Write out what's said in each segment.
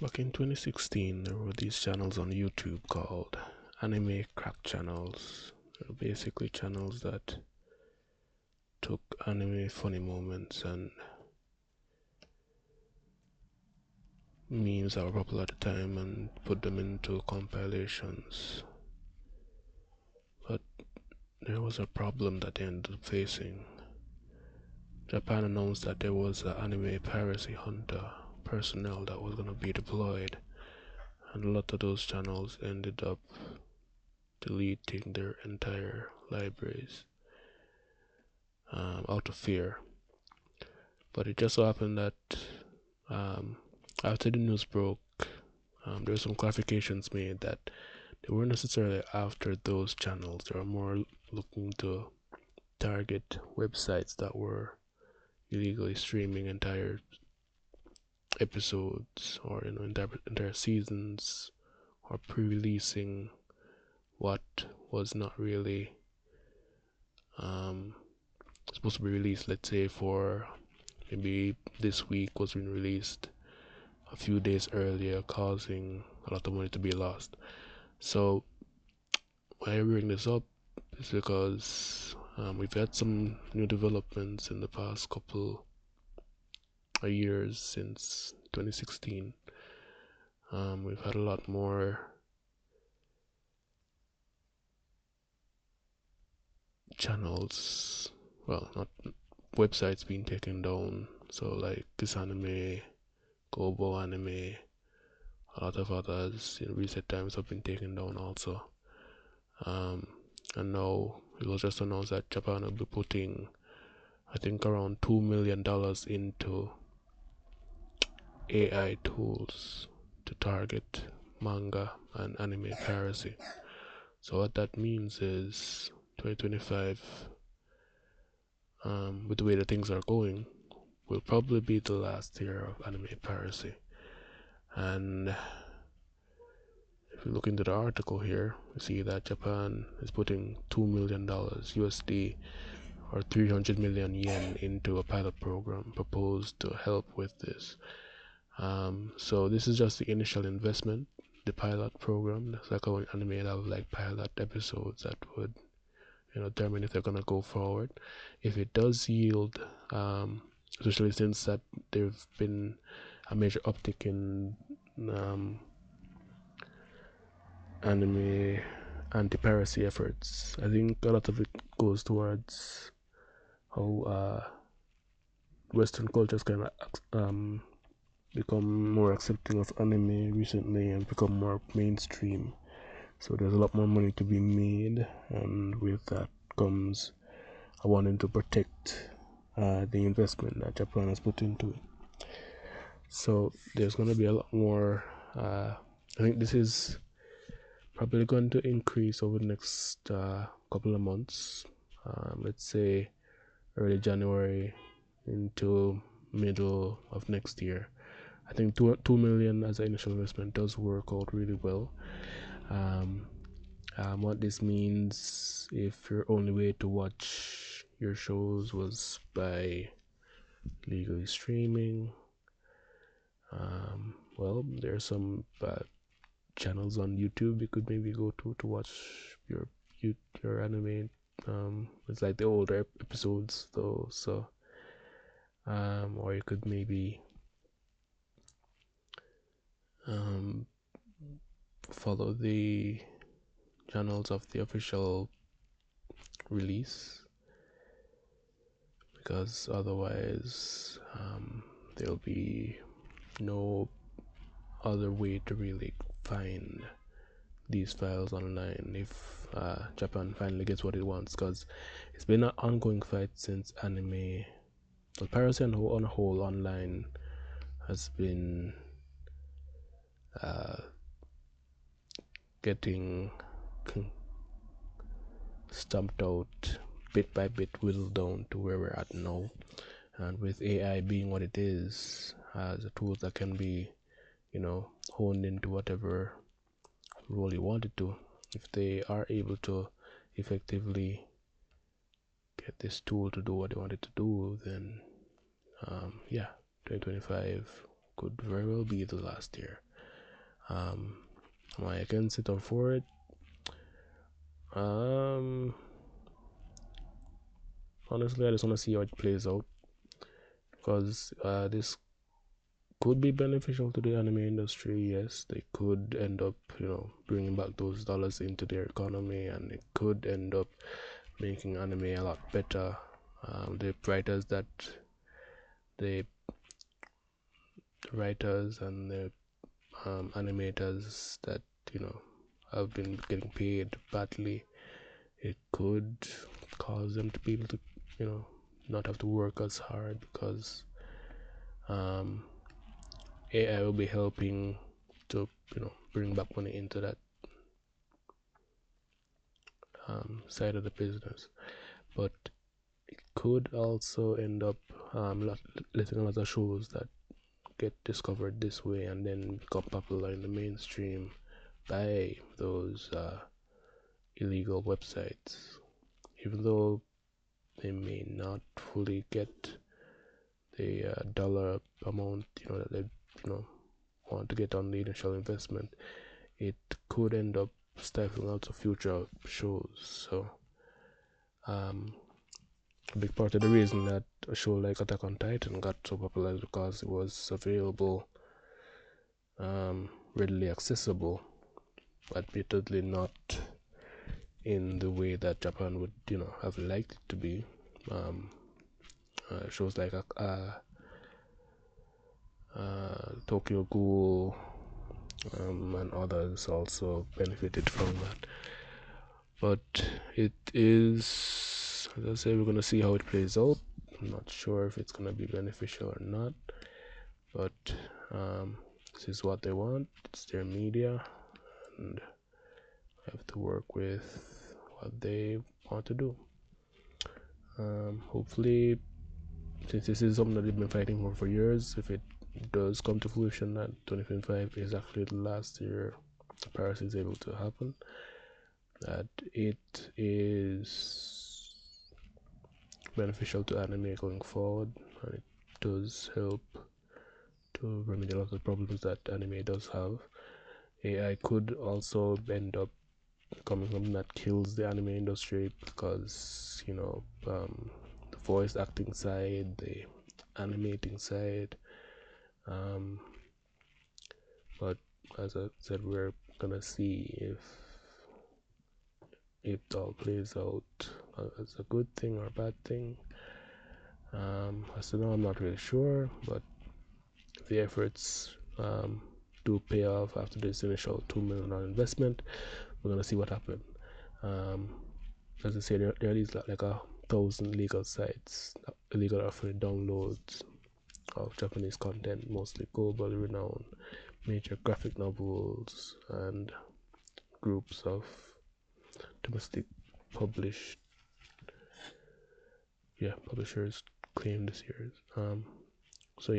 Back in 2016, there were these channels on YouTube called anime crack channels. They were basically channels that took anime funny moments and memes that were popular at the time and put them into compilations. But there was a problem that they ended up facing. Japan announced that there was an anime piracy hunter personnel that was going to be deployed, and a lot of those channels ended up deleting their entire libraries out of fear. But it just so happened that um, after the news broke, there were some clarifications made that they weren't necessarily after those channels. They were more looking to target websites that were illegally streaming entire episodes or entire seasons, or pre-releasing what was not really supposed to be released. Let's say for maybe this week was being released a few days earlier, causing a lot of money to be lost. So why I bring this up is because we've had some new developments in the past couple of years since 2016. We've had a lot more channels, well, not websites being taken down. So like this anime, global anime, a lot of others in recent times have been taken down also. And now it was just announced that Japan will be putting, I think, around $2 million into AI tools to target manga and anime piracy. So what that means is 2025, with the way that things are going, will probably be the last year of anime piracy. And if you look into the article here, you see that Japan is putting $2 million USD or 300 million yen into a pilot program proposed to help with this. So this is just the initial investment, the pilot program. That's like how an anime have like pilot episodes that would, determine if they're gonna go forward. If it does yield, especially since that there've been a major uptick in anime anti-piracy efforts, I think a lot of it goes towards how Western cultures can become more accepting of anime recently and become more mainstream. So there's a lot more money to be made, and with that comes a wanting to protect the investment that Japan has put into it. So there's going to be a lot more. I think this is probably going to increase over the next couple of months. Let's say early January into middle of next year. I think 2 million as an initial investment does work out really well. What this means, if your only way to watch your shows was by legally streaming, well, there are some channels on YouTube you could maybe go to watch your your anime. It's like the older episodes though, so or you could maybe follow the channels of the official release, because otherwise there'll be no other way to really find these files online if Japan finally gets what it wants, because it's been an ongoing fight since anime, well, piracy on a whole online has been getting stumped out bit by bit, whittled down to where we're at now. And with AI being what it is, as a tool that can be, honed into whatever role you want it to, if they are able to effectively get this tool to do what they want it to do, then 2025 could very well be the last year. Am I against it or for it? Honestly, I just want to see how it plays out, because this could be beneficial to the anime industry. Yes, they could end up, bringing back those dollars into their economy, and it could end up making anime a lot better. The writers and the animators that you know have been getting paid badly, it could cause them to be able to, not have to work as hard, because um, AI will be helping to, bring back money into that side of the business. But it could also end up letting a lot of shows that get discovered this way and then become popular in the mainstream by those illegal websites, even though they may not fully get the dollar amount, that they want to get on the initial investment. It could end up stifling lots of future shows. So a big part of the reason that a show like Attack on Titan got so popular is because it was available, readily accessible, admittedly not in the way that Japan would, have liked it to be. Shows like Tokyo Ghoul and others also benefited from that. But it is, as I say, we're going to see how it plays out. I'm not sure if it's going to be beneficial or not, but this is what they want. It's their media, and I have to work with what they want to do. Hopefully, since this is something that they've been fighting for years, if it does come to fruition that 2025 is actually the last year Piracy is able to happen, that it is beneficial to anime going forward, and it does help to remedy a lot of the problems that anime does have. AI could also end up becoming something that kills the anime industry, because the voice acting side, the animating side, but as I said, we're gonna see if it all plays out as a good thing or a bad thing. As to now, I'm not really sure, but the efforts do pay off after this initial $2 million investment. We're gonna see what happens. As I say, there are these like 1,000 legal sites, illegal or free downloads of Japanese content, mostly globally renowned major graphic novels and groups of domestic published publishers claim this year. So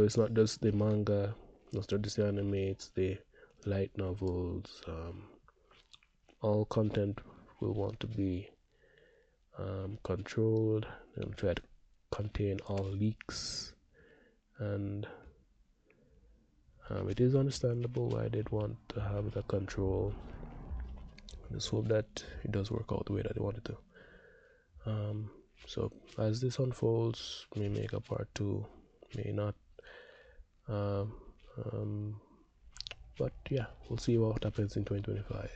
it's not just the manga, not just the anime, it's the light novels. All content will want to be controlled and try to contain all leaks, and it is understandable why they'd want to have the control. Just hope that it does work out the way that they want it to. So as this unfolds, may make a part 2, may not. But yeah, we'll see what happens in 2025.